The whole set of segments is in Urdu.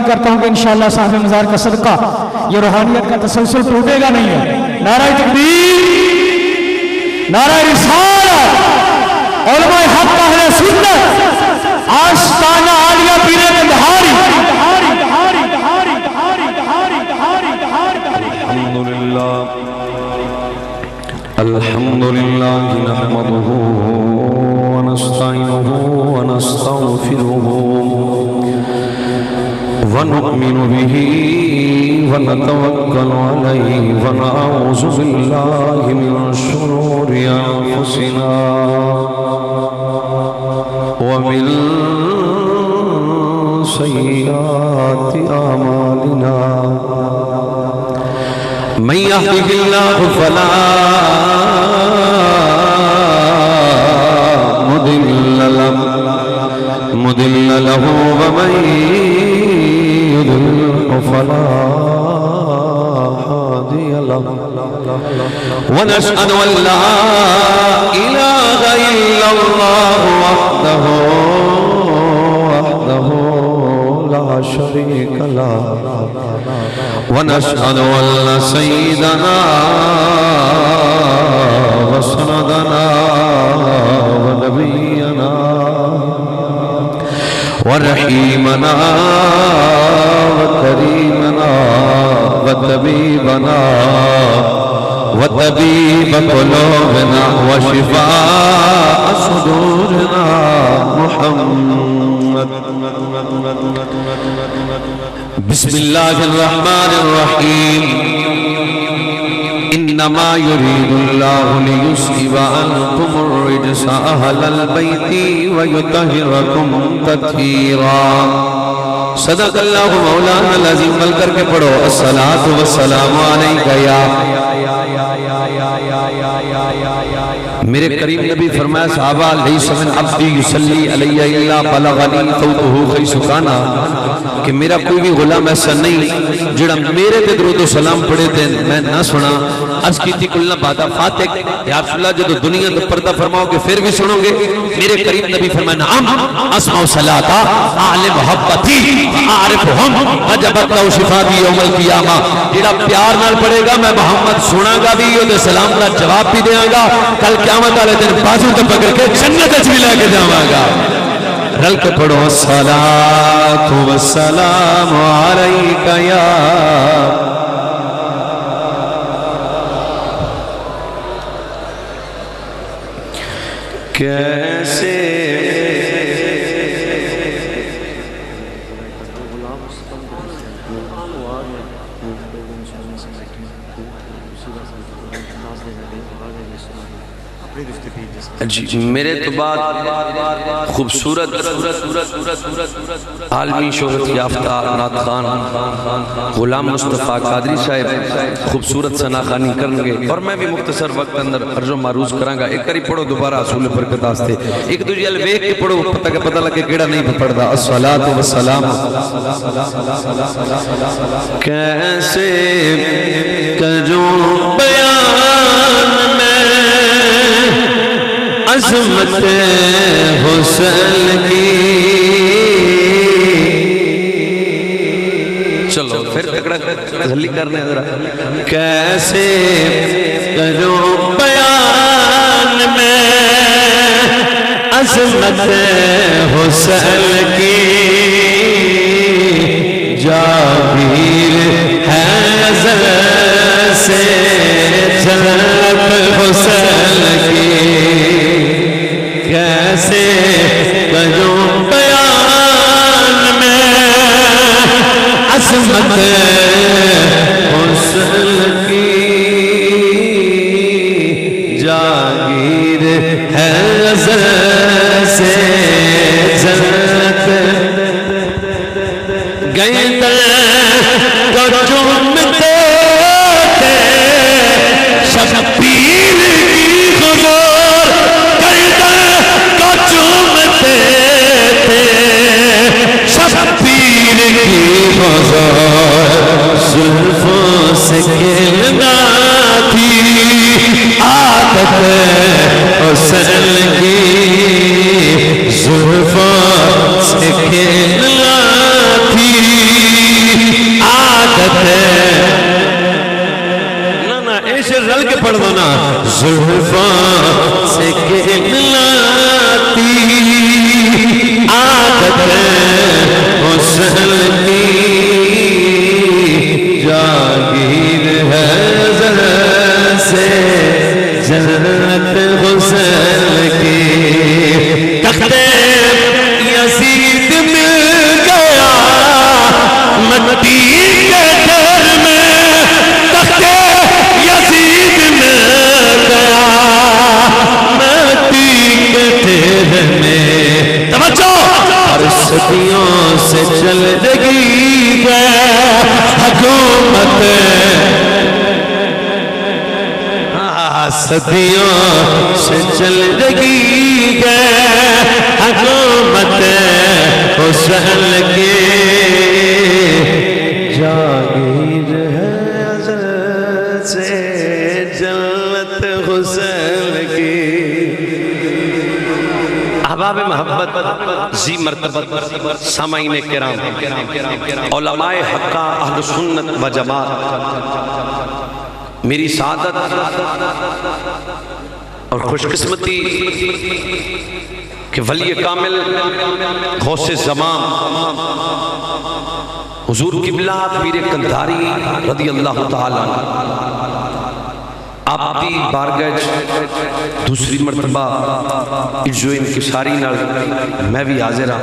کرتا ہوں کہ انشاءاللہ صاحب مزار کا صدقہ یہ روحانیت کا تسلسل ٹوٹے گا نہیں ہے. نعرہ تکبیر، نعرہ رسالت، علماء حق اہل سنت، آستانہ عالیہ پیر بہاری. الحمدللہ نحمده ونستعینه ونستغفره ونؤمن به ونتوکل علیہ ونعوذ باللہ من شرور انفسنا ومن سیئات اعمالنا من يهده الله فلا مضل له ومن يضلل فلا هادي له ونشهد أن لا إله إلا الله وحده لا شريك له ونشهد أن سيدنا وسندنا ونبينا ورحيمنا وكريمنا وطبيبنا وطبيب قلوبنا وشفاء صدورنا محمد. بسم الله الرحمن الرحيم. انما يريد الله ليذهب عنكم الرجس اهل البيت ويطهركم تطهيرا. صدق اللہ مولانا العظیم. مل کر کے پڑھو الصلاۃ والسلام علیک یا میرے قریب نبی فرمایا صحابہ لیس من عبدی یصلی علی الا بلغنی صوتہ خیس کانا کہ میرا کوئی بھی غلام ایسا نہیں جڑا میرے تے درود و سلام پڑھے تے میں نہ سنا. عرض کی تھی کلنا بعد فاتح یا رسول اللہ جب دنیا تو پردہ فرماؤ کہ پھر بھی سنو گے. میرے قریب نبی فرمایا نعم اسمع صلاۃ اعلم محبتی اعرفهم وجبت له شفاعتی یوم القیامہ. جڑا پیار نال پڑھے گا میں محمد سنا گا بھی تے سلام کا جواب بھی دیاں گا. کل قیامت والے دن بازو تے پکڑ کے جنت وچ بھی لے کے جاواں گا. رل کے پڑھو الصلاۃ والسلام علیک یا کیسے جی میرے تو بعد خوبصورت عالمی شہرت یافتہ نعت خان غلام مصطفیٰ قادری صاحب خوبصورت ثناخوانی کرنگے اور میں بھی مختصر وقت اندر عرض و معروض کرانگا. ایک کری پڑھو دوبارہ اصول برکت آستے ایک دوجی الویک کے پڑھو پتہ لگے کیڑا نہیں پڑھ دا. الصلاۃ والسلام کیسے کروں بیان میں عظمت حسن کی. چلو پھر تکڑا غلی کرنے ذرا. کیسے کروں بیان میں عظمت حسن کی. جاویر ہے نظر سے جھلک حسن کی. کیسے کروں بیان میں عظمت حسن کی. جاگیر ہے نظر سے جھلک گئے کو چومتے تھے شبیر کی خبر. شبیر کی زلفوں سے کھیلنا تھی عادت حسن کی. زلفوں سے کھیلنا تھی زلفوں سے کہلاتی عادت حسن کی جاگیر ہے ذرا سے جنت حسن کی تختے یزید مل گیا مٹی کے گھر میں تختے یزید مل گیا مٹی کے ڈھیر میں توجہ اور صدیوں سے چل رہی ہے حکومت صدیوں سے چل رہی ہے حکومت حسن کی جاگیر ہے ازل سے جنت حسن کی احباب محبت ذی مرتبت سامعین کرام علماء حقہ اہل سنت و جماعت میری سعادت اور خوش قسمتی کہ ولی کامل غوث زمان حضور قبلہ پیر قندھاری رضی اللہ تعالیٰ آپ دی بارگاہ دوسری مرتبہ جو انکساری نال میں بھی حاضر ہاں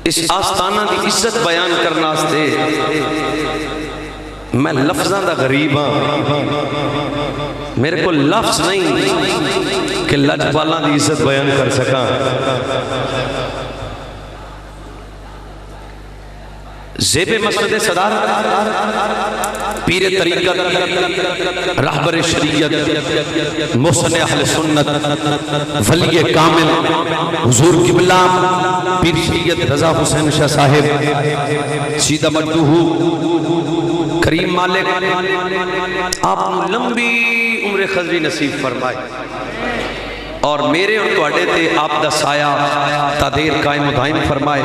اس آستانہ دی عزت بیان کرنا سے میں لفظاں دا غریب ہاں میرے کو لفظ نہیں کہ لجپالاں دی عزت بیان کر سکاں زیب مسجد صدارت پیر طریقت رہبر شریعت محسن اہل سنت ولی کامل حضور قبلہ پیر شریعت رضا حسین شاہ صاحب سیدہ مجدوہ کریم مالک آپ لمبی عمر خضری نصیب فرمائے اور میرے اور تواڈے تے آپ دا سایہ تادیر قائم و دائم فرمائے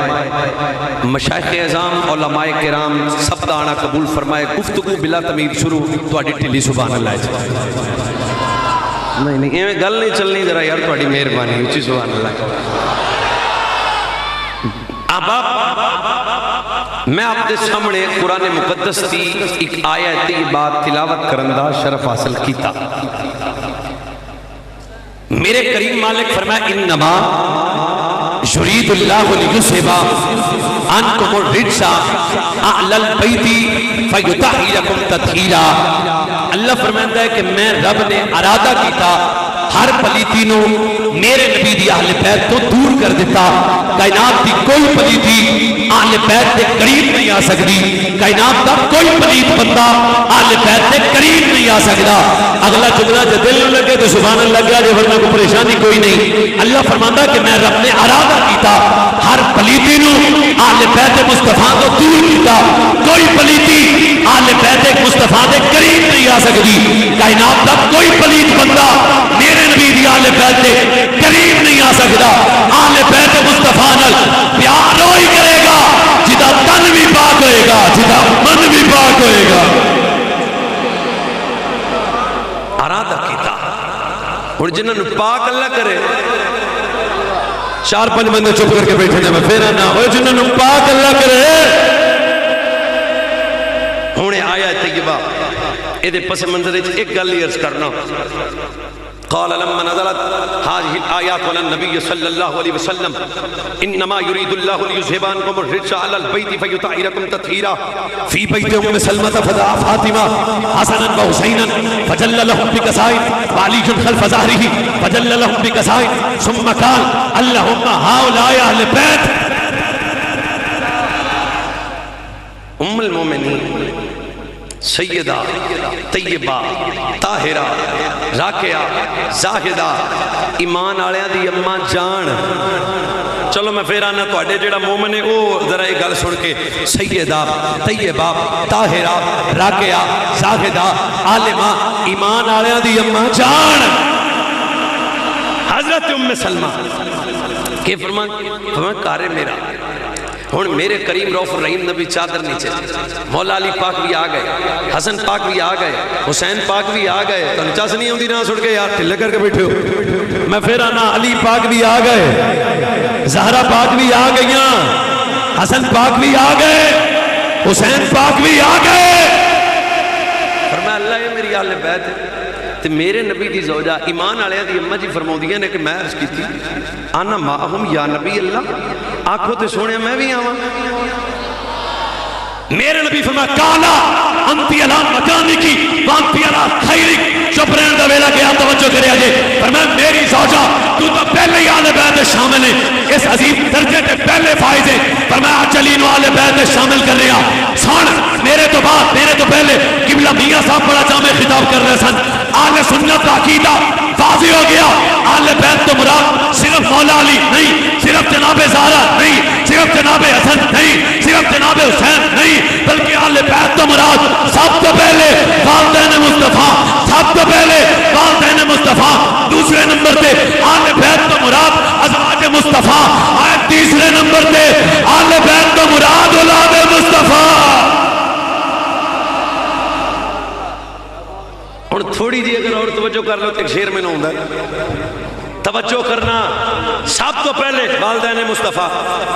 مشائخ اعظام علماء کرام سب دا آنا قبول فرمائے گفتگو بلا تمید شروع تواڈی ٹھلی سبحان اللہ نہیں ایویں گل نہیں چلنی ذرا یار تواڈی مہربانی اچھی سبحان اللہ احباب میں آپ دے سامنے قرآن مقدس کی ایک آیت یہ بات تلاوت کرندہ شرف حاصل کیتا میرے کریم مالک فرمایا انما یرید اللہ لیذھب عنکم الرجس اہل البیت فیطہرکم تطہیرا اللہ فرماتا ہے کہ میں رب نے ارادہ کیتا ہر پلیتی نو میرے نبی دی اہل بیت تو دور کر دیتا کائنات دی کوئی پلیتی اہل بیت دے قریب نہیں آ سکتی کائنات دا کوئی پلیت بندہ اہل بیت دے قریب نہیں آ سکتا اگلا جملہ جو دل لگے تو سبحان اللہ کیا جو ورنہ کو پریشانی کوئی نہیں اللہ فرماتا کہ میں رب نے ارادہ کیتا ہر پلیتی نو اہل بیت مصطفیٰ تو دور کیتا کوئی پلیتی اہل بیت مصطفیٰ دے قریب نہیں آ سکتی کائنات دا کوئی پلیت بندہ میرے نبی دی اہل بیت دے قریب نہیں آ سکتا اہل بیت مصطفیٰ نال پیار ہوئی کرے گا جدا تن بھی پاک ہوئے گا جدا من بھی پاک ہوئے گا ارادہ کیتا اور جنہوں نے پاک اللہ کرے چار پنج بندے چپ کر کے بیٹھے جائے میں پھر آنا اور جنہوں نے پاک اللہ کرے ہونے آیا طیبہ ایدے پس منظر ایک گلی عرض کرنا قال لما نزلت هذه الآيات على النبي صلى الله عليه وسلم إنما يريد الله ليذهب عنكم الرجس على البيت فيطهركم تطهيرا في بيت أم سلمة فدعا فاطمة حسنا وحسينا فجل لهم بكسائن وعلي خلف ظهره فجل لهم بكسائن ثم قال اللهم هؤلاء أهل البيت أم المؤمنين سیدہ طیبہ طاہرہ راکعہ زاہدہ ایمان آلیاں دی اماں جان چلو میں پھر آنا تو اڈے جڑا مومن ہے وہ ذرا ایک گل سن کے سیدہ طیبہ طاہرہ راکعہ زاہدہ عالمہ ایمان آلیاں دی اماں جان حضرت ام سلمہ کہ فرمان کارے میرا ہن میرے کریم رؤف الرحیم نبی چادر نیچے، مولا علی پاک بھی آ گئے، حسن پاک بھی آ گئے، حسین پاک بھی آ گئے، تو چس نہیں ہوندی نہ سڑ کے یار ٹھلے کر کے بیٹھے ہو، میں پھر آنا علی پاک بھی آ گئے، زہرا پاک بھی آ گئیاں، حسن پاک بھی آ گئے، حسین پاک بھی آ گئے۔ فرمایا اللہ یہ میری اہل بیت ہے، تے میرے نبی دی زوجہ ایمان والے دی اماں جی فرماؤندیاں نے کہ میں عرض کیتی انا معہم یا نبی اللہ، آنکھوں تے سونے میں بھی آواں؟ میرے نبی فرمایا کالا انتی علی مکانکی وانتی علی خیرک، چپ رہن دا ویلا کیا توجہ کرے آجے، فرمایا میری زوجہ تو پہلے ہی آل بیت شامل ہے، اس عظیم درجے تے پہلے فائز ہے، فرمایا چلین و آل بیت شامل کر رہے ہیں، سن میرے تو بعد میرے تو پہلے قبلہ میاں صاحب بڑا جامع خطاب کر رہے سن، آل سنت کا عقیدہ واضح ہو گیا، آل بیت تو مراد صرف مولا علی نہیں، صرف جناب زہرا نہیں، صرف جناب حسن نہیں، صرف جناب حسین نہیں، بلکہ آل بیت تو مراد سب تو پہلے والدین مصطفیٰ، سب تو پہلے والدین مصطفیٰ، دوسرے نمبر پہ آل بیت تو مراد ازواج مصطفیٰ، تیسرے نمبر پہ آل بیت تو مراد اولاد مصطفیٰ۔ اور تھوڑی جی اگر اور توجہ کر لو تو ایک شیر میں نہ ہوں توجہ کرنا، سب تو پہلے والدین مصطفیٰ۔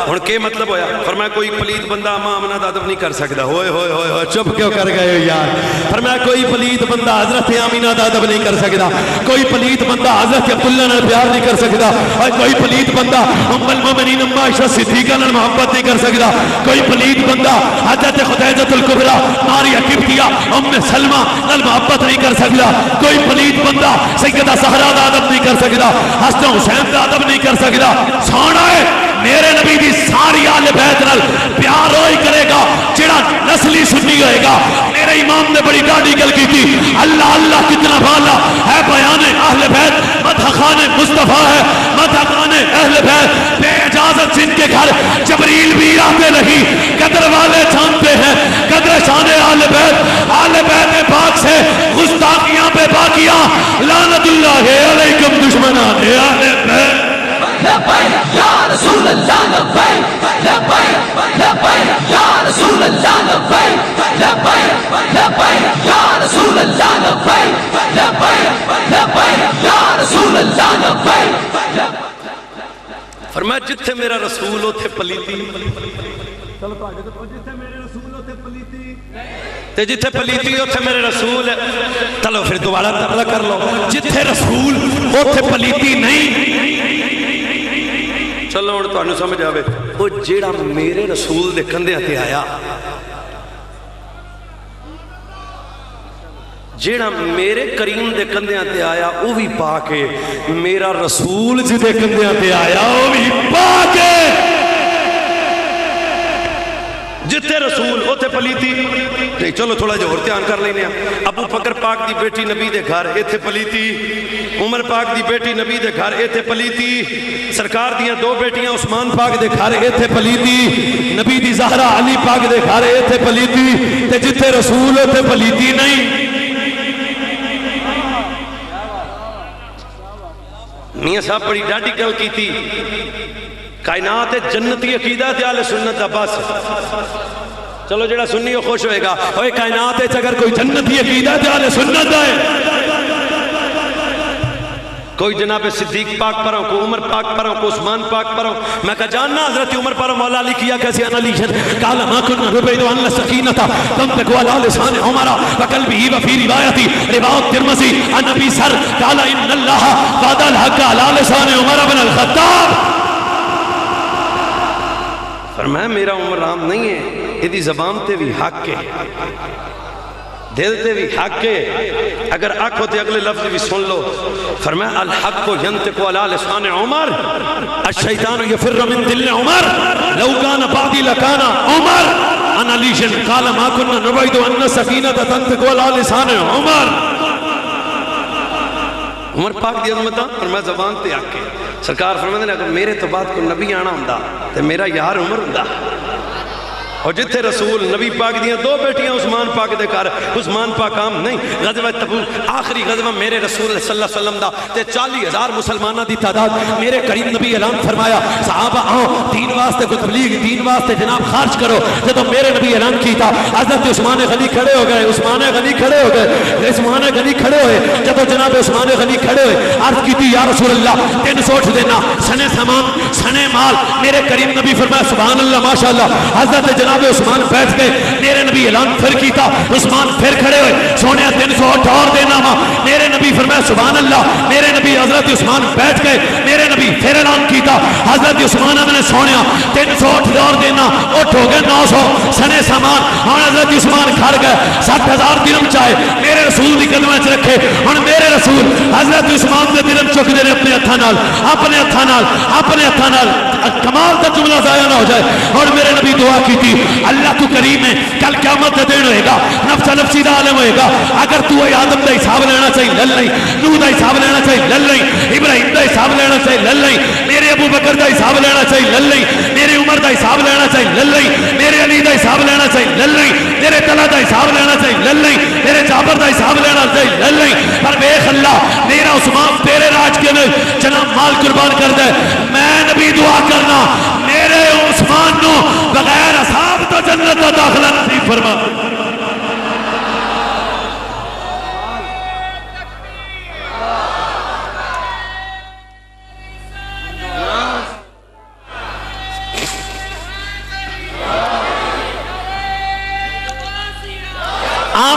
اور کیا مطلب ہویا؟ فرمایا کوئی پلید بندہ اماں آمنہ دا ادب نہیں کر سکتا، ہوئے ہوئے ہوئے ہوئے چپ کیوں کر گئے ہو یار؟ فرمایا کوئی پلید بندہ حضرت آمینہ دا ادب نہیں کر سکتا، کوئی پلید بندہ حضرت عبداللہ نے پیار نہیں کر سکتا، اور کوئی پلید بندہ ام المومنین ام عائشہ صدیقہ نے محبت نہیں کر سکتا، کوئی پلید بندہ حضرت خدیجہ الکبریٰ ماریہ قبطیہ ام سلمہ نے محبت نہیں کر سکتا، کوئی پلید بندہ سیدہ زہرا دا ادب نہیں کر سکتا، حسن حسین دا ادب نہیں کر سکتا۔ سونا ہے میرے نبی دی ساری آل بیت نال پیار ہوئی کرے گا جڑا نسلی سنی ہوئے گا۔ میرے امام نے بڑی ڈاڈی گل کی تھی، اللہ اللہ کتنا بالا ہے بیان اہل بیت، مدح خان مصطفیٰ ہے، مدح خان اہل بیت، بے اجازت جن کے گھر جبریل بھی آتے نہیں، قدر والے جانتے ہیں قدر شان اہل بیت پاک سے گستاخیاں پہ باقیاں، لعنت اللہ علیکم دشمنان اہل بیت۔ لبیک یا رسول اللہ لبیک، لبیک لبیک یا رسول اللہ لبیک، لبیک لبیک یا رسول اللہ لبیک، لبیک لبیک یا رسول اللہ لبیک۔ فرمایا جتھے میرا رسول ہوتے پلیتی، تے جتھے پلیتی ہوتے میرے رسول ہے، چلو پھر دوبارہ تبلا کر لو، جتھے رسول ہوتے پلیتی نہیں، چلو ہن تانوں سمجھ آوے، او جیڑا میرے رسول دے کندھیاں تے آیا، جیڑا میرے کریم دے کندھیاں تے آیا او بھی پاک ہے، میرا رسول جی دے کندھیاں تے آیا او بھی پاک ہے۔ جتھے رسول ہوتے پلیتی نہیں، چلو تھوڑا جو اور دھیان کر لینے ہیں، ابو بکر پاک دی بیٹی نبی دے گھر ایتھے پلیتی، عمر پاک دی بیٹی نبی دے گھر ایتھے پلیتی، سرکار دیاں دو بیٹیاں عثمان پاک دے گھر ایتھے پلیتی، نبی دی زہرا علی پاک دے گھر ایتھے پلیتی، تے جتھے رسول ہوتے پلیتی نہیں۔ میاں صاحب بڑی ڈاڈی گل کی تھی، کائنات جنتی عقیدہ تے اہل سنت دا بس، چلو جڑا سنی ہو خوش ہوئے گا، اوے کائنات اگر کوئی جنتی عقیدہ تے اہل سنت دا ہے، کوئی جناب صدیق پاک پر ہوں، کوئی عمر پاک پر ہوں، کوئی عثمان پاک پر ہوں، میں کہا جاننا حضرت عمر پر ہوں، مولا علی کیا کیسی انالیشن، قال ما كنا نبعد عن السكينة تنطق على لسان عمر وقلبه وفي روایتی روایت ترمذی عن ابی سر قال ان اللہ قاد الحق على لسان عمر بن الخطاب۔ فرمایا میرا عمر رام نہیں ہے، یہ دی زبان تے بھی حق ہے، دل تے بھی حق ہے، اگر آنکھوں تے اگلے لفظ بھی سن لو، فرمایا الحق ینطق علی لسان عمر الشیطان یفر من دل عمر لو کان بعدی لکان عمر انالیشن قال ما كنا نبعد ان السکینہ تنطق علی لسان عمر۔ عمر پاک دی عظمت فرمایا زبان تے حق ہے، سرکار فرماتے ہیں اگر میرے تو بعد کوئی نبی آنا ہوندا تے میرا یار عمر ہوندا، اور جتھے رسول نبی پاک دیاں دو بیٹیاں عثمان پاک دے کر عثمان پاک عام نہیں غزوہ تبوک آخری غزوہ میرے رسول صلی اللہ علیہ وسلم دا تے 40,000 مسلمانہ دی تعداد میرے کریم نبی اعلان فرمایا صحابہ آؤ دین واسطے کو تبلیغ دین واسطے جناب خرچ کرو جب میرے نبی اعلان کیتا حضرت عثمان غنی کھڑے ہو گئے عثمان غنی کھڑے ہو گئے عثمان غنی کھڑے ہوئے جب جناب عثمان غنی کھڑے ہوئے عرض کی تھی یا رسول اللہ 300 دینا سنے سامان سنے مال میرے کریم نبی فرمایا سبحان اللہ ماشاءاللہ حضرت جناب عثمان بیٹھ گئے میرے نبی اعلان پھر کیتا عثمان پھر کھڑے ہوئے سونے 300 اور دینا ماں میرے نبی فرمایا سبحان اللہ میرے نبی حضرت عثمان بیٹھ گئے میرے نبی پھر اعلان کیتا حضرت عثمان نے سونے 300 اور دینا اٹھ ہو گئے 900 سنے سامان ہاں حضرت عثمان کھڑ گئے 7,000 درہم چاہے میرے رسول دی قدمیں چ رکھے ہن میرے رسول حضرت عثمان دے درہم چک دے اپنے ہتھاں نال اپنے ہتھاں نال کمال دا جملہ ضائع نہ ہو جائے اور میرے نبی دعا کی تھی اللہ تو کریم ہے کل قیامت دے دن ہوئے گا نفس نفسی دا عالم ہوئے گا اگر تو اے آدم دا حساب لینا چاہیے لل نہیں نوح دا حساب لینا چاہیے لل نہیں ابراہیم دا حساب لینا چاہیے لل نہیں میرے ابو بکر دا حساب لینا چاہیے لل نہیں میرے عمر دا حساب لینا چاہیے لل نہیں میرے علی دا حساب لینا چاہیے لل نہیں میرے طلحہ دا حساب لینا چاہیے لل نہیں میرے جابر دا حساب لینا چاہیے لل نہیں پر بیخ اللہ میرا عثمان تیرے راج کے میں جناب مال قربان کر دے میں نبی دعا کرنا میرے عثمان نو بغیر حساب تو جنت دا داخلہ نصیب فرما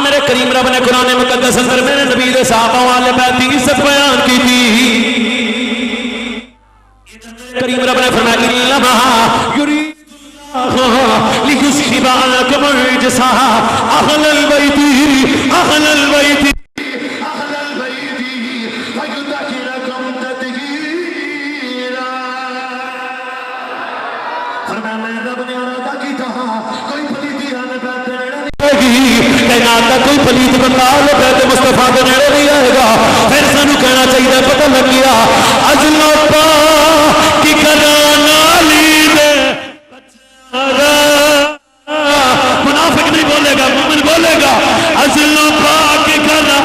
میرے کریم رب نے قرآن مقدس اندر میرے نبی دے صحابہ والے بیت کی عزت بیان کی تھی کریم رب نے فرمایا انما یرید لیذھب عنکم الرجس اہل البیت ویطہرکم تطہیرا فرمایا میں رب نے ارادہ کی تھا کوئی پلیتی آنے بیت کائنات کا کوئی پلیت بندہ بیت مصطفیٰ کے نیڑے نہیں آئے گا پھر سانو کہنا چاہیے پتہ لگ گیا اجلو پاک کی کرانا لیدے منافق نہیں بولے گا مومن بولے گا اجلو پاک کی کرانا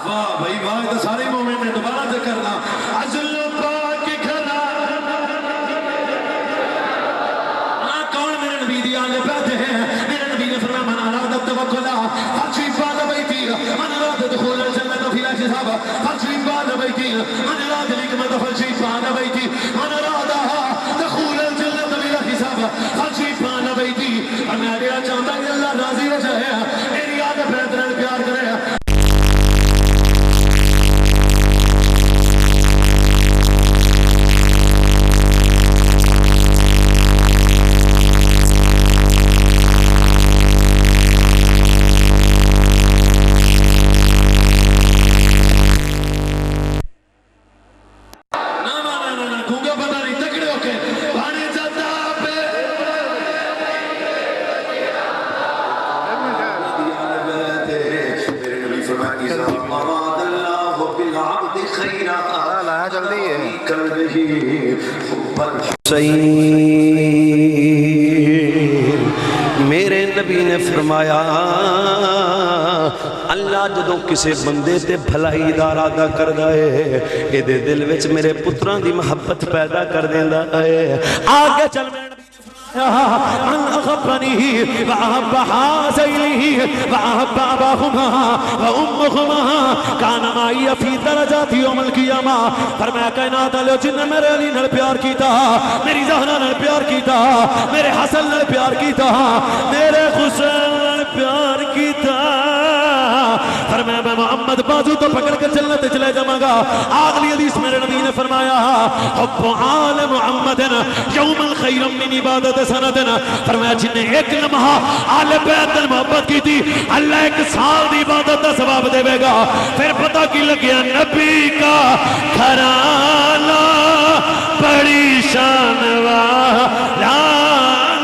واہ بھائی واہ یہ سارے مومن نے دوبارہ سے کرنا اجلو پاک کی کرانا کون میرے نبی دی آلے بیٹھے ہیں میرے نبی نے فرمایا من اراد التوکل فاجب بعد بیتی من اراد دخول الجنة فی حساب فاجب بعد بیتی من اراد الحکمت فاجب بعد بیتی من اراد دخول الجنة فی حساب فاجب بعد بیتی اور میں آگے چاہتا کہ اللہ راضی ہو جائے میری آدھے بہترین پیار کرے میرے نبی نے فرمایا اللہ جدوں کسے بندے تے بھلائی دا ارادہ کردا ہے اے دے دل وچ میرے پتراں دی محبت پیدا کر دیندا ہے آگے چل من أخبرني وأحب حاسينه وأحب أباهما وأمهما كان معي في درجات يوم القيامة فرمایا کائنات والے جن نے میرے علی نال پیار کیتا میری زہرا نال پیار کیتا میرے حسن نال پیار کیتا میرے حسین نال پیار کیتا فرمایا میں محمد بازو تو پکڑ کر جنت چلے جاواں گا اگلی حدیث میرے نبی نے فرمایا حب آل محمد یوم الخیر من عبادت سندنا فرمایا جن نے ایک لمحہ آل بیت محبت کی تھی اللہ 1 سال دی عبادت کا ثواب دے گا پھر پتہ کی لگیا نبی کا گھرانہ بڑی شان والا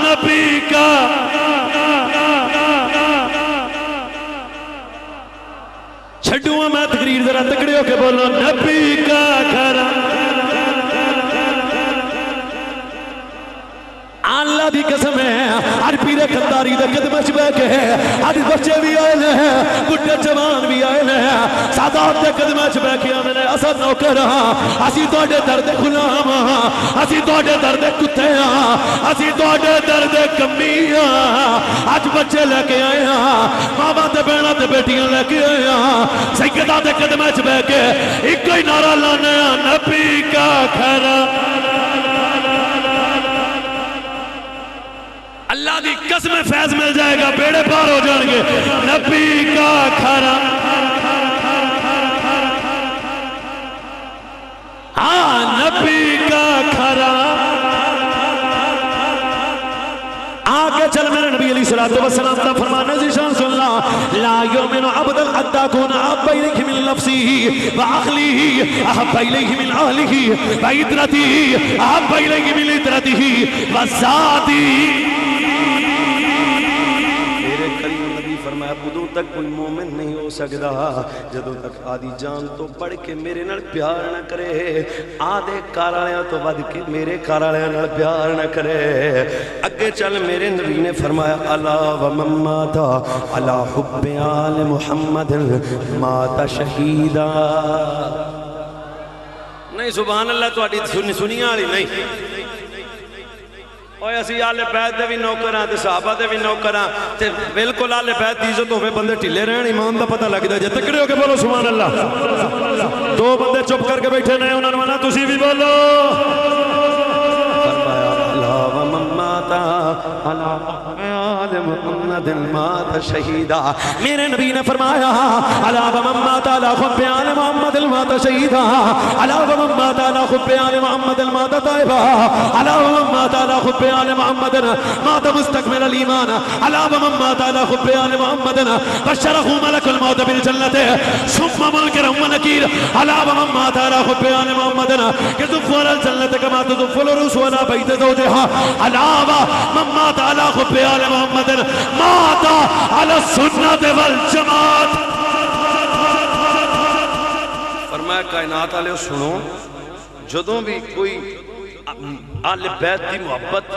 نبی کا چھڑوں میں تقریر ذرا تکڑے ہو کے بولو نبی کا گھرانہ اللہ دی قسم ہے اج پیر کنداری دے قدم وچ بیٹھ کے اج بچے بھی آئے نے بڈھے جوان بھی آئے نے سادات دے قدم وچ بیٹھ کے آنے اساں نوکر ہاں اسی تواڈے در دے غلام ہاں اسی تواڈے در دے کتے ہاں اسی تواڈے در دے کمی ہاں اج بچے لے کے آئے ہاں ماواں تے بہناں تے بیٹیاں لے کے آئے ہاں سیداں دے قدم وچ بیٹھ کے ایک ہی نعرہ لانے نبی کا کھرا اللہ دی قسم فیض مل جائے گا بیڑے پار ہو جائیں گے نبی کا کھرا ہاں نبی کا کھرا آگے چل میرے نبی علیہ السلام کا فرمانے ذیشان سن لا یومن عبد حتی کون احب الیہ من نفسی و عقلی احب الیہ من اہلہ و عطرتی احب الیہ من عطرتی و ذاتی فرمایا ادو تک کوئی مومن نہیں ہو سکتا جدو تک آدھی جان تو بڑھ کے میرے نال پیار نہ کرے آدھے کارالیاں تو بڑھ کے میرے کارالیاں نال پیار نہ کرے اگے چل میرے نبی نے فرمایا الا و من مات علی حب آل محمد مات شہیدا نہیں سبحان اللہ تو سنیاں والی نہیں اوے اسی آل بیت دے بھی نوکر ہاں تے صحابہ دے بھی نوکر ہاں تے بالکل آل بیت دی عزت ہوے بندے ٹھلے رہن ایمان دا پتہ لگدا جے تکڑے ہو کے بولو سبحان اللہ دو بندے چپ کر کے بیٹھے نے انہاں نے تسی بھی بولو فرمایا الا و من مات علی آل محمد مات شہیدا میرے نبی نے فرمایا الا و من مات علی حب آل محمد مات شہیدا الا و من مات علی حب آل محمد مات تائبا الا و من مات علی حب آل محمد مات مستكمل الایمان الا و من مات علی حب آل محمد بشره ملك الموت بالجنة ثم منكر ونكير الا و من مات علی حب آل محمد يزف على الجنة كما تزف العروس على بيت زوجها الا و من مات علی حب آل محمد مات علی السنة والجماعت فرمایا کائنات والے سنو جدوں بھی کوئی آل بیت دی محبت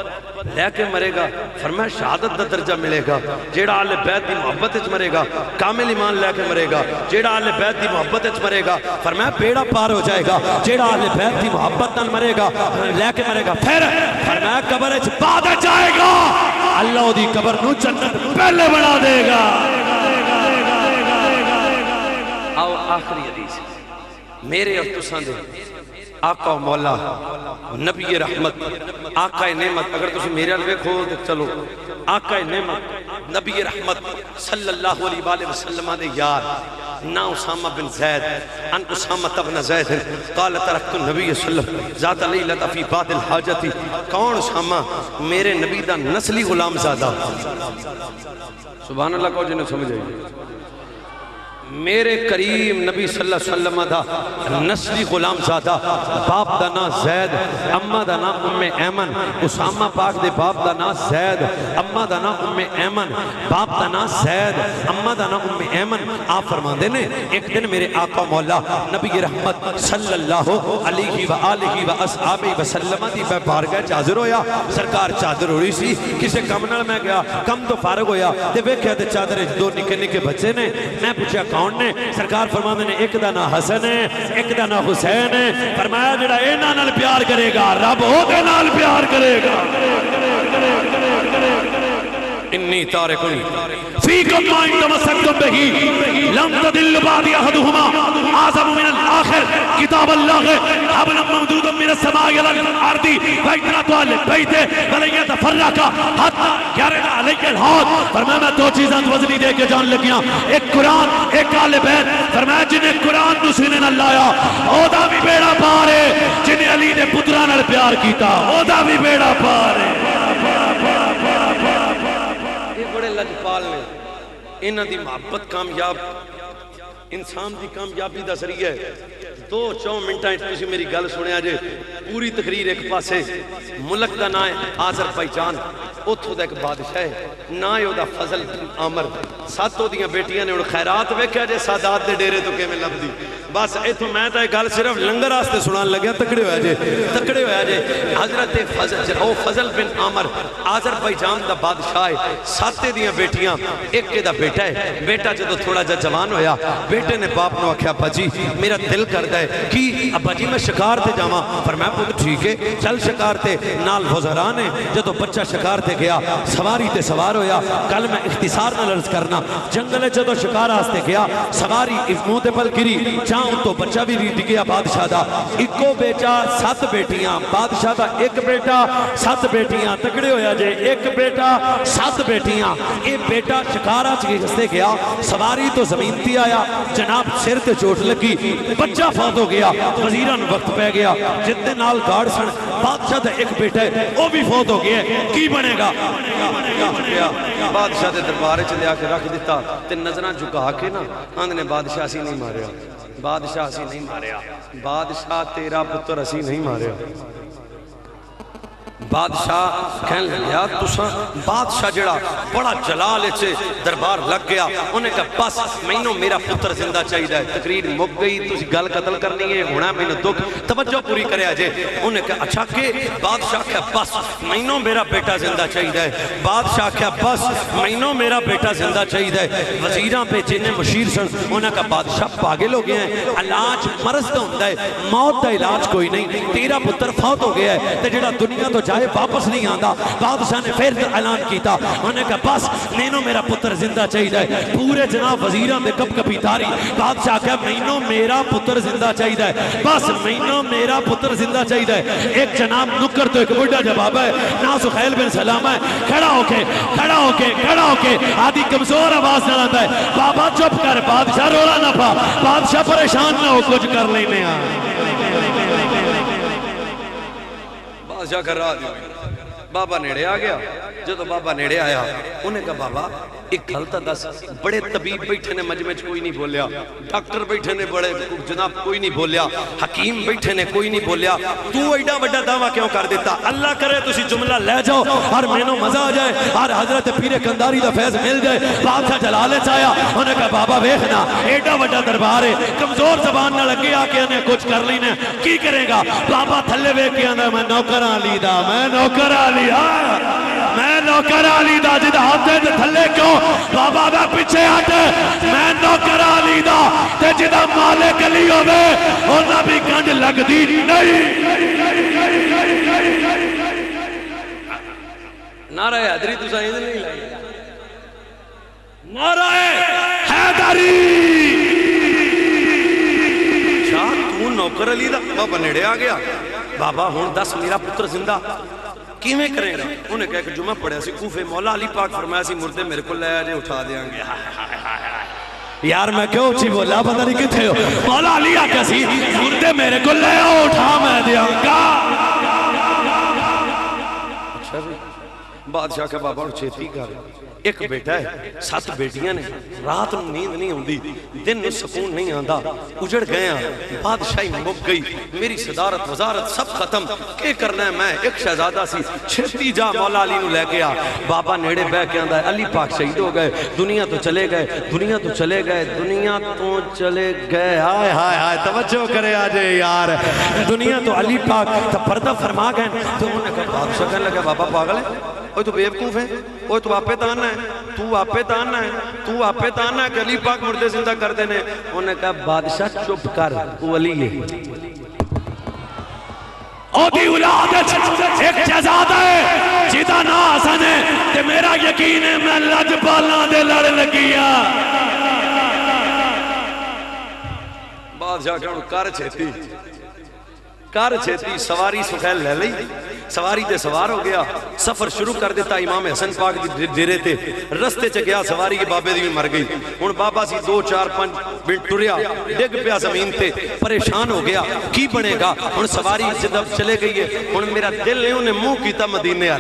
لے کے مرے گا فرمایا شہادت دا درجہ ملے گا جیڑا آل بیت دی محبت اچ مرے گا کامل ایمان لے کے مرے گا جیڑا آل بیت دی محبت اچ مرے گا فرمایا بیڑا پار ہو جائے گا جیڑا آل بیت دی محبت نال مرے گا لے کے مرے گا پھر فرمایا قبر اچ بعد جائے گا اللہ دی قبر نو جنت پہلے بنا دے گا آؤ آخری حدیث میرے اور تساں دے آقا و مولا نبی رحمت آقا نعمت اگر تسی میرے الوے کھو تو چلو آقا نعمت نبی رحمت صلی اللہ علیہ وآلہ وسلم دے یار نا اسامہ بن زید ان اسامہ بن زید قال ترکت النبی صلی اللہ علیہ وسلم ذات لیلت فی بعد الحاجتی کون اسامہ میرے نبی دا نسلی غلام زادہ سبحان اللہ کو جنہیں سمجھ آئی میرے کریم نبی صلی اللہ علیہ وسلم دا نسلی غلام زادہ باپ دا نا زید امہ دا نا ام ایمن اسامہ پاک دے باپ دا نا زید امہ دا نا ام ایمن باپ دا نا زید امہ دا نا ام ایمن آپ فرمان دینے ایک دن میرے آقا مولا نبی رحمت صلی اللہ علیہ وآلہ وآلہ وسلم دی بے بارگاہ چادر ہویا سرکار چادر ہوئی سی کسے کم نال میں گیا کم تو فارغ ہویا دے بیکھے دے چادر دو نکے نکے بچے نے میں پوچھا کون نے سرکار فرمانے نے ایک دا نا حسن ہے ایک دا نا حسین ہے فرمایا جڑا اینا نال پیار کرے گا رب ہو دے نال پیار کرے گا انی تارکن فیکم ما ان تمسکتم بہی لم تدل بعدی احدہما اعظم من الاخر کتاب اللہ حبلا ممدودا من السماء الى الارض واتنا طوال بیت ولن يتفرقا حتى يرد علی الحوض فرمایا میں دو چیزاں وزنی دے کے جان لگیاں ایک قرآن ایک آل بیت فرمایا جنہیں قرآن نو سینے نہ لایا او دا بھی بیڑا پار ہے جنہیں علی نے پترا نال پیار کیتا او دا بھی بیڑا پار ہے بڑے لجپال نے انہاں دی محبت کامیاب انسان دی کامیابی دا ذریعہ ہے دو چون منٹاں تسی میری گل سنیا جے پوری تقریر ایک پاسے ملک دا نام ہے آذربائیجان اتھوں دا ایک بادشاہ ہے نا ہے دا فضل بن عامر ساتوں دیاں بیٹیاں نے انہوں خیرات ویکھیا جے سادات دے ڈیرے تو کیویں لبدی بس ایتھوں میں تے گل صرف لنگر واسطے سنان لگیا تکڑے ہویا جے حضرت فضل بن عامر آذربائیجان دا بادشاہ ہے ساتے دیاں بیٹیاں ایک دا بیٹا ہے بیٹا جدو تھوڑا جا جوان ہویا بیٹے نے باپ نو آکھیا ابا جی میرا دل کردا ہے کہ ابا جی میں شکار تے جاواں فرمایا پتر ٹھیک ہے چل شکار تے نال وزراء نے جدو بچہ شکار تے گیا سواری تے سوار ہویا کل میں اختصار نال عرض کرنا جنگل جدو شکار واسطے گیا سواری منہ تے پل گری چاہوں تو بچہ بھی ریٹ گیا بادشاہ دا اکو بیٹا 7 بیٹیاں بادشاہ دا ایک بیٹا 7 بیٹیاں تکڑے ہویا جے ایک بیٹا 7 بیٹیاں اے بیٹا شکارہ چکے گستے گیا سواری تو زمین تی آیا جناب سر تے چوٹ لگی بچہ فوت ہو گیا وزیران وقت پہ گیا جتنے نال گاڑ سن بادشاہ دا ایک بیٹا ہے وہ بھی فوت ہو گیا کی بنے گا بادشاہ دے دربارے چلے آ کے رکھ دیتا تے نظران جھکا کے نا آندھ نے بادشاہ اسی نہیں ماریا بادشاہ اسی نہیں ماریا بادشاہ تیرا پتر اسی نہیں ماریا بادشاہ کہنے لگیا تساں بادشاہ جڑا بڑا جلال چھے دربار لگ گیا انہیں کہا بس مینوں میرا پتر زندہ چاہیے ہے تقریر مک گئی تسی گل قتل کرنی ہے ہونا مینوں دکھ توجہ پوری کرے آجے انہیں کہا اچھا کہ بادشاہ کہا بس مینوں میرا بیٹا زندہ چاہیے ہے بادشاہ کہا بس مینوں میرا بیٹا زندہ چاہیے ہے وزیراں پہ جنہیں مشیر سن انہیں کہا بادشاہ پاگل ہو گئے ہیں علاج مرض دا ہوندہ ہے موت دا علاج کوئی نہیں تیرا پتر فوت ہو گیا ہے تے جڑا دنیا تو جائے واپس نہیں آندا بادشاہ نے پھر اعلان کیتا انہوں نے کہا بس مینوں میرا پتر زندہ چاہیے ہے پورے جناب وزیراں میں کب کبھی تاری بادشاہ کہا مینوں میرا پتر زندہ چاہیے ہے بس مینوں میرا پتر زندہ چاہیے ہے ایک جناب نکر تو ایک بڑا جواب ہے نا سخیل بن سلام ہے کھڑا ہو کے آدھی کمزور آواز نہ آتا ہے بابا چپ کر بادشاہ رولا نہ پا بادشاہ پریشان نہ ہو کچھ کر لینے بادشاہ کر رہا دیو بابا نیڑے آ گیا جدو بابا نیڑے آیا انہیں کہا بابا ایک غلطہ دس بڑے طبیب بیٹھے نے مجمع کوئی نہیں بولیا ڈاکٹر بیٹھے نے بڑے جناب کوئی نہیں بولیا حکیم بیٹھے نے کوئی نہیں بولیا تو ایڈا بڑا دعویٰ کیوں کر دیتا اللہ کرے تو اسی جملہ لے جاؤ اور مینوں مزہ آ جائے اور حضرت پیر کنداری دا فیض مل جائے بادشاہ جلالے چاہیا انہیں کہا بابا ویکھنا ایڈا بڑا دربار ہے کمزور زبان نہ لگے آ کے انہیں کچھ کر لینا کی کرے گا بابا تھلے ویکھ کے آندا میں نوکر علی دا میں نوکر علی دا جدہ ہاتھ دے تھلے کیوں بابا میں پیچھے ہٹے میں نوکر علی دا تے جدہ مالک علی ہوئے انہاں بھی گنج لگ دی نہیں نعرہ حیدری تو سائیں نہیں لائے نعرہ حیدری شاہ تو نوکر علی دا بابا نیڑے آ گیا بابا ہون دس میرا پتر زندہ کیویں کریں گا انہیں کہا کہ جمعہ پڑھیا سی کوفے مولا علی پاک فرمایا سی مردے میرے کو لے آجے اٹھا دیا گیا یار میں کیوں اچھی بولا پتہ نہیں کتھے ہو مولا علی آکا سی مردے میرے کو لے آؤ اٹھا میں دیا گا اچھا بھی بادشاہ کا بابا اور چیتی کر ایک بیٹا ہے 7 بیٹیاں نے رات نیند نہیں ہوندی دن سکون نہیں آندا اجڑ گیا بادشاہی مک گئی میری صدارت وزارت سب ختم کیا کرنا ہے میں ایک شہزادہ سی چھتی جا مولا علی نو لے گیا بابا نیڑے بہ کے آندا ہے علی پاک شہید ہو گئے دنیا تو چلے گئے ہائے توجہ کرے آجے یار دنیا تو علی پاک تا پردہ فرما گئے تو انہوں نے کہا بادشاہ کہنے لگا بابا پاگل ہے اوہ تو بیوقوف ہے اوہ تو آپے تاننا ہے کہ علی پاک مردے زندہ کر دینے انہوں نے کہا بادشاہ چپ کر وہ علی ہے او دی اولاد ایک جزادہ ہے جیدہ نا حسن ہے کہ میرا یقین ہے میں لج پالنا دے لڑ لگیا بادشاہ کہوں کر چھتی سواری سخیل لے لئی سواری تے سوار ہو گیا سفر شروع کر دیتا امام حسن پاک دی ڈیرے تے رستے چ گیا سواری کے بابے دی بھی مر گئی ہن بابا سی 2 4 5 منٹ ٹریا ڈگ پیا زمین تے پریشان ہو گیا کی بنے گا ہن سواری جب چلے گئی ہے ہن میرا دل ہے انہیں منہ کیتا مدینے آ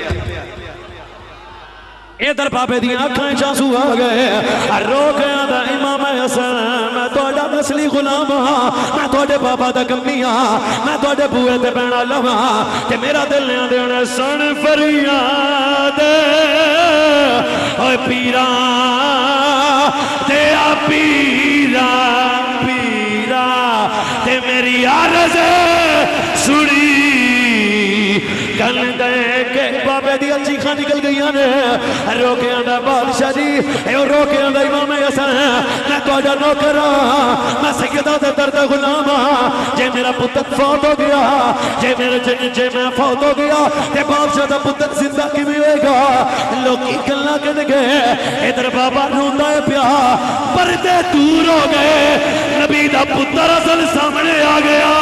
ادھر بابے دی آنکھاں چانسو آ گئے رو کے آدھا امام حسن میں توڑا نسلی غلام ہاں میں توڑے بابا دا کمی ہاں میں توڑے بوئے تے بینہ لما کہ میرا دل نے آدھے انہیں سن فریاد اوہ پیران دیا پیران پیران تے میری عرض سڑی کل دے کہ بابے دی اچھی خاں نکل گئی آنے روکے آندا بادشاہ جی روکے آندا امام حسن میں تو آجا نوکر رہا میں سیدہ دے درد غلام جے میرا پتر فوت ہو گیا جے میں فوت ہو گیا تے بادشاہ دا پتر زندہ کی بھی ہوئے گا لوگ کی کلنا کن گئے ادھر بابا روندہ ہے پیا پردے دور ہو گئے نبی دا پتر اصل سامنے آ گیا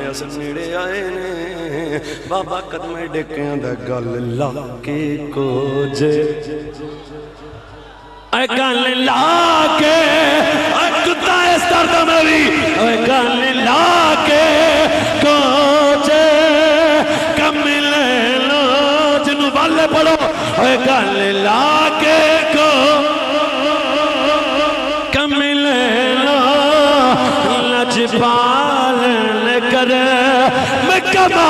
حسن نیڑے آئے نے بابا قدمے ڈکیاں دا گل لا کے کوجے اے گل لا کے اے کتا اس درد میں بھی اے گل لا کے کوجے کمل لو جنو والے پڑھو اے گل لا کے کمل لو لجبال میں کما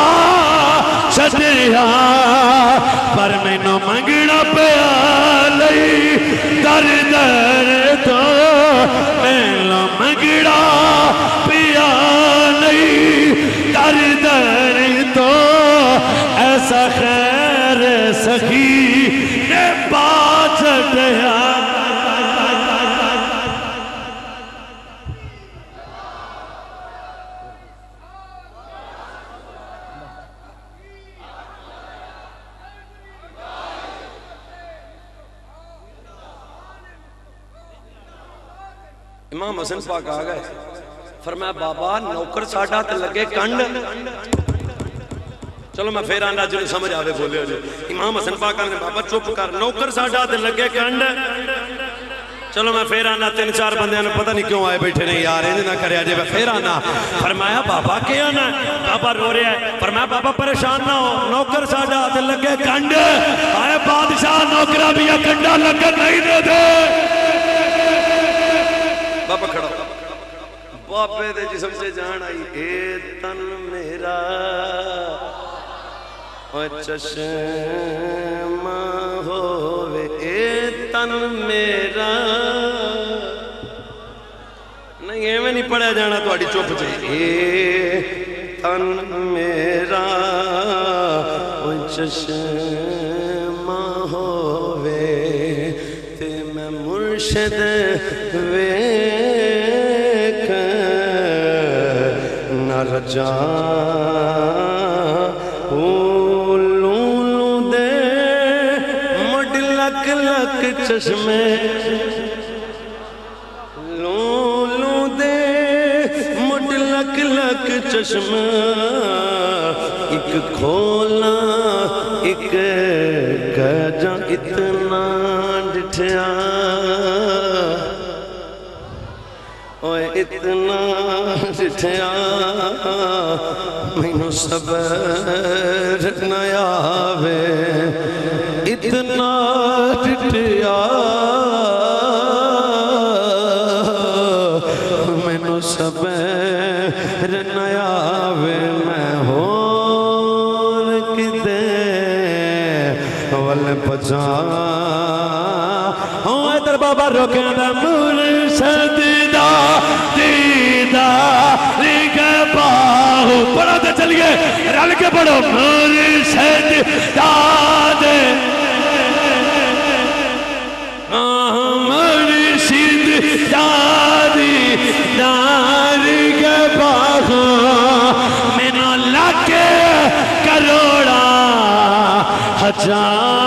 چھڑیا پر میں نو منگنا پیا لئی در در تو میں نو منگنا پیا لئی در در تو ایسا خیر سخی نے پا چھڑیا امام حسن پاک آ گئے فرمایا بابا نوکر ساڑھا تے لگے کنڈ چلو میں پھر آنا جنہیں سمجھ آوے بولے ہو جائے امام حسن پاک آنے بابا چپ کر نوکر ساڑھا تے لگے کنڈ چلو میں پھر آنا تین چار بندے نے پتہ نہیں کیوں آئے بیٹھے نہیں یار انہیں نہ کرے آجے میں پھر آنا فرمایا بابا کیا آنا بابا رو رہے ہیں فرمایا بابا پریشان نہ ہو نوکر ساڑھا تے لگے کنڈ آئے بادشاہ نوکرہ بھی یہ کنڈا لگن نہیں دے دے بابا کھڑا بابے دے جسم سے جان آئی اے تن میرا اور چشمہ ہووے اے تن میرا نہیں اے میں نہیں پڑھا جانا تو آڑی چوپ چاہیے اے تن میرا اور چشمہ ہووے تے میں مرشد ویک نہ رجا لولو دے مڈ لک لک چشمے لولو دے مڈ لک لک چشمہ ایک کھولا ایک گجا اتنا ڈٹھیا اوے اتنا ڈٹھیا مینو صبر نہ آوے اتنا ڈٹھیا مینو صبر نہ آوے میں ہور کدے ول پجا ہوں ادھر بابا روکیں دا مرشد دا دیدار کے باہو پڑھو تے چلیے رل کے پڑھو مرشد دا مرشد دا دیدار کے باہو مینو لکے کروڑا ہزار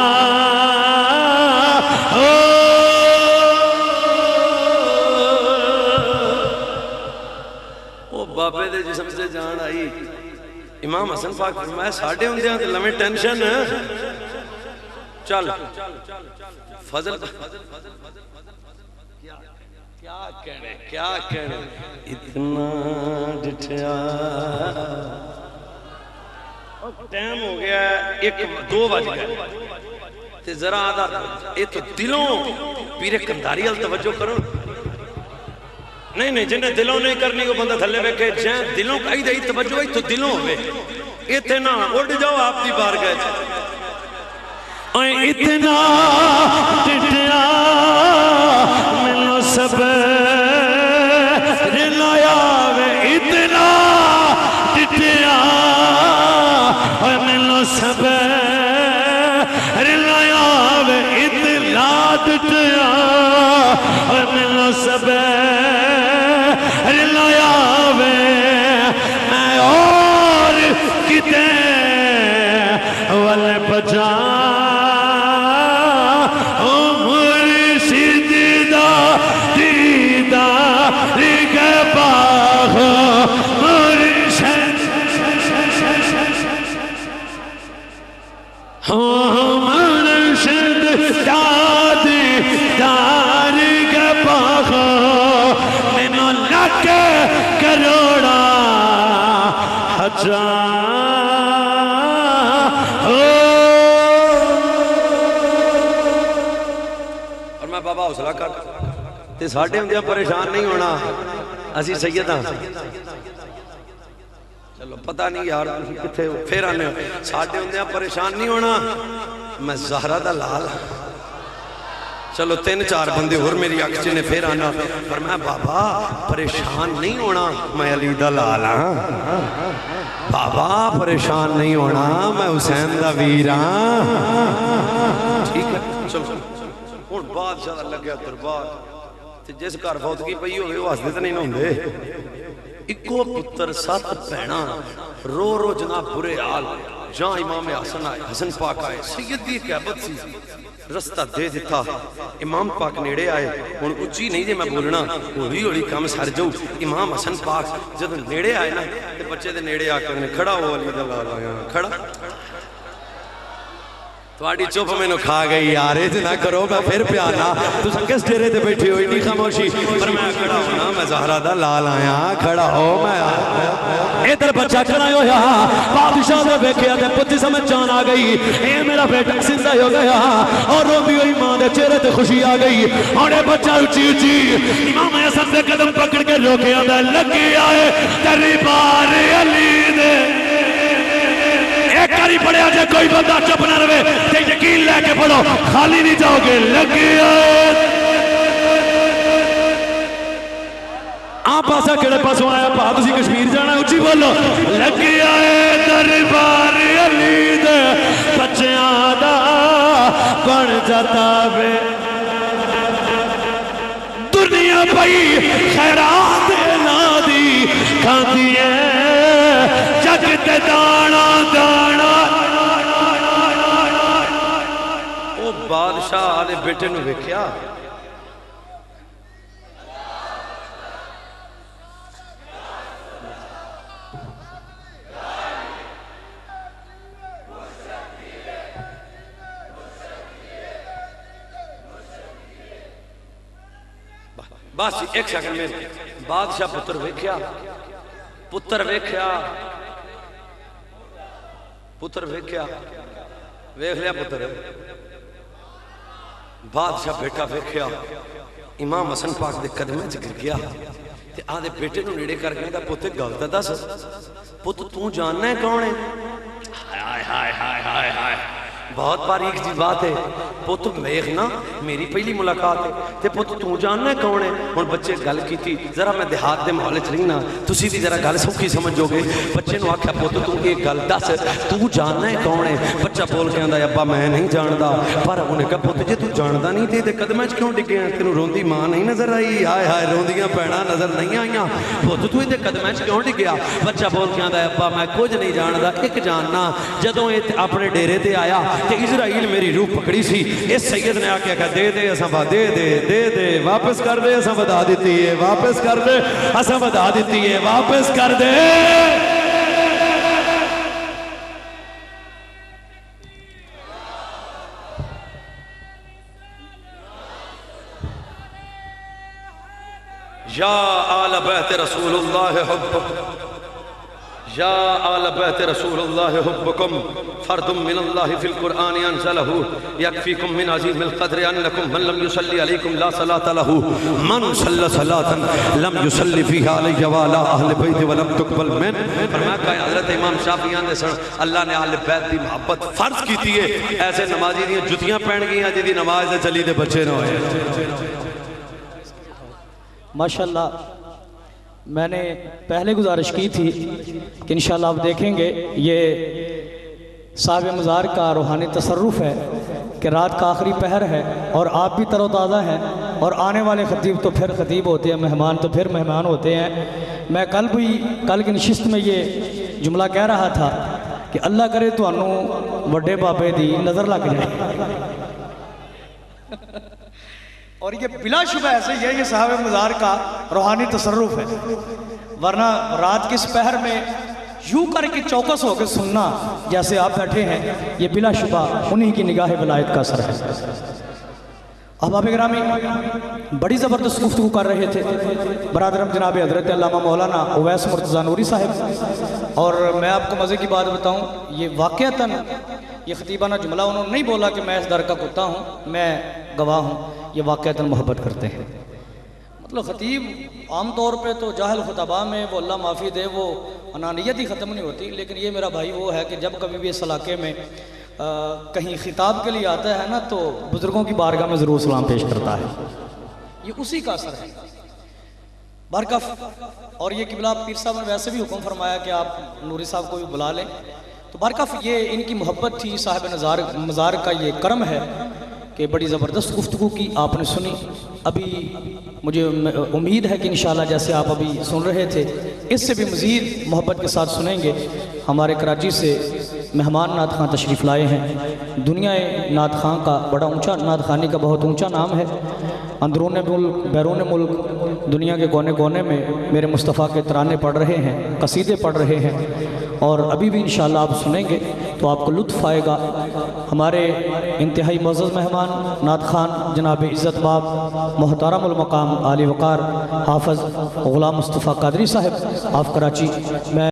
بابے دے جسم سے جان آئی امام حسن پاک فرمایا ساڑھے ہوں دیاں تے لمیں ٹینشن چل فضل کیا کہنے اتنا ڈٹھیا ٹائم ہو گیا ہے 1-2 بج گئے تے ذرا آدھا یہ تو دلوں پیر کنداری ال توجہ کرو نہیں جنہیں دلوں نہیں کرنی وہ بندہ تھلے بیکھے جائیں دلوں کا ہی توجہ ہی تو دلوں ہوئے اتنا اڑ جاؤ آپ دی بار گئے اتنا ٹٹیا ملو سب رلایا اتنا ٹٹیا ملو سب رلایا اتنا ٹٹیا ملو سب رلایا میں اور کتے والے بچا اور میں بابا حوصلہ کر تے ساڑھے ہوں دیا پریشان نہیں ہونا اسی سید ہاں چلو پتہ نہیں یار کتھے پھر آنے ساڑھے ہوں دیا پریشان نہیں ہونا میں زہرہ دا لال چلو 3-4 بندے اور میری اکچے نے پھر آنا پر میں بابا پریشان نہیں ہونا میں علی دا لال ہاں بابا پریشان نہیں ہونا میں حسین دا ویر ہاں ٹھیک ہے چلو ہون بادشاہ لگ گیا دربار جس گھر فوتگی پئی ہوئے وہ ہسدے تے نہیں ہوندے اکو پتر 7 بہنا رو جناب برے حال جہاں امام حسن آئے حسن پاک آئے سید دی قیابت سی رستہ دے دیتا امام پاک نیڑے آئے ان اچھی نہیں دے میں بولنا ہوئی ہوئی کام سر جو امام حسن پاک جب نیڑے آئے نا تے بچے دے نیڑے آ کے کھڑا ہو علی دلال آیا کھڑا تواڑی چوپ میں نو کھا گئی یارے جنا کرو میں پھر پیانا تو سنکس ڈیرے دے بیٹھی ہوئی نہیں خاموشی پر میں کھڑا ہونا میں زہرہ دا لال آیا کھڑا ہو میں آیا ادھر بچہ کھڑا ہویا بادشاہ دے بیکھیا دے پتی سمجھ جان آ گئی اے میرا بیٹا زندہ ہو گیا اور رو بھی ہوئی ماں دے چہرے تے خوشی آ گئی اور اے بچہ اچھی امام حسن دے قدم پکڑ کے روکے آدھا لگی آئے تیری بار علی دے ایک کاری پڑے آجے کوئی بندہ چپ نہ روے تے یقین لے کے پڑھو خالی نہیں جاؤ گے لگی آئے آپ آسا کڑے پاسوں آیا پاک اسی کشمیر جانا اچھی بولو لگی آئے دربار علی دے بچیاں دا بن جاتا بے دنیا پئی خیرات نادی کھاتی ہے جگتے دانا دانا او بادشاہ آلے بیٹے نو ویکھیا بس ایک سیکنڈ میں بادشاہ پتر ویکھیا ویکھ لیا پتر بادشاہ بیٹا ویکھیا امام حسن پاک دے قدمیں گر گیا تے آدھے بیٹے نو نیڑے کر گیا پتر گلتا دس پتر تو جاننا ہے کون ہے ہائے ہائے ہائے ہائے ہائے بہت باریک جی بات ہے پتر ویکھنا میری پہلی ملاقات ہے تے پتر تو جاننا ہے کون ہے اور بچے گل کی تھی ذرا میں دیہات دے محلے چ رہنا تسی بھی ذرا گل سوکھی سمجھو گے بچے نو آکھیا پتر تو ایک گل دس تو جاننا ہے کون ہے بچہ بول کے آندا ابا میں نہیں جاندا پر انہیں کہا پتر جے تو جاندا نہیں تے قدمیں وچ کیوں ڈگے ہیں تینوں روندی ماں نہیں نظر آئی ہائے ہائے روندیاں بہناں نظر نہیں آئیاں پتر تو تے قدمیں وچ کیوں ڈگیا بچہ بول کے آندا ابا میں کچھ نہیں جاندا ایک جاننا جدوں اپنے ڈیرے تے آیا تے اسرائیل میری روح پکڑی سی اس سید نے آکے کہا دے دے اساں دے واپس کر دے اساں بدا دیتی ہے واپس کر دے اساں بدا دیتی ہے واپس کر دے یا آل بیت رسول اللہ حب یا آل بیت رسول اللہ حبکم فرد من اللہ فی القرآن انزلہ یکفیکم من عظیم القدر انکم من لم یصلی علیکم لا صلاة لہ من صلی صلاة لم یصلی فیہا علی والا اہل بیت ولم تقبل من. فرمایا کہ حضرت امام شافعی نے سن اللہ نے اہل بیت دی محبت فرض کیتی ہے. ایسے نمازی دی جتیاں پہن گئی ہیں جی نماز دے چلی دے بچے نہ ہوئے. ماشاءاللہ میں نے پہلے گزارش کی تھی کہ انشاءاللہ آپ دیکھیں گے یہ صاحب مزار کا روحانی تصرف ہے کہ رات کا آخری پہر ہے اور آپ بھی تر و تازہ ہیں اور آنے والے خطیب تو پھر خطیب ہوتے ہیں، مہمان تو پھر مہمان ہوتے ہیں. میں کل کی نشست میں یہ جملہ کہہ رہا تھا کہ اللہ کرے تو انہوں وڈے بابے دی نظر لگ جائے. اور یہ بلا شبہ ایسے ہی ہے، یہ صاحب مزار کا روحانی تصرف ہے. ورنہ رات کے پہر میں یوں کر کے چوکس ہو کے سننا جیسے آپ بیٹھے ہیں، یہ بلا شبہ انہی کی نگاہ ولایت کا اثر ہے. احباب گرامی بڑی زبردست گفتگو کر رہے تھے برادرم جناب حضرت علامہ مولانا اویس مرتضیٰ نوری صاحب. اور میں آپ کو مزے کی بات بتاؤں، یہ واقعتاً یہ خطیبانہ جملہ انہوں نے نہیں بولا کہ میں اس در کا کتا ہوں، میں گواہ ہوں، یہ واقعتاً محبت کرتے ہیں. مطلب خطیب عام طور پہ تو جاہل خطبہ میں وہ اللہ معافی دے وہ انانیت ہی ختم نہیں ہوتی، لیکن یہ میرا بھائی وہ ہے کہ جب کبھی بھی اس علاقے میں کہیں خطاب کے لیے آتا ہے نا تو بزرگوں کی بارگاہ میں ضرور سلام پیش کرتا ہے. یہ اسی کا اثر ہے برکف. اور یہ قبلہ پیر صاحب نے ویسے بھی حکم فرمایا کہ آپ نوری صاحب کو بھی بلا لیں. تو برکف یہ ان کی محبت تھی، صاحب مزار کا یہ کرم ہے کہ بڑی زبردست گفتگو کی آپ نے سنی. ابھی مجھے امید ہے کہ انشاءاللہ جیسے آپ ابھی سن رہے تھے اس سے بھی مزید محبت کے ساتھ سنیں گے. ہمارے کراچی سے مہمان نعت خان تشریف لائے ہیں. دنیا نعت خان کا بڑا اونچا، نعت خانی کا بہت اونچا نام ہے. اندرون ملک بیرون ملک دنیا کے کونے کونے میں میرے مصطفیٰ کے ترانے پڑھ رہے ہیں، قصیدے پڑھ رہے ہیں، اور ابھی بھی انشاءاللہ آپ سنیں گے تو آپ کو لطف آئے گا. ہمارے انتہائی معزز مہمان نعت خان جناب عزت باب محترم المقام عالی وقار حافظ غلام مصطفیٰ قادری صاحب آف کراچی. میں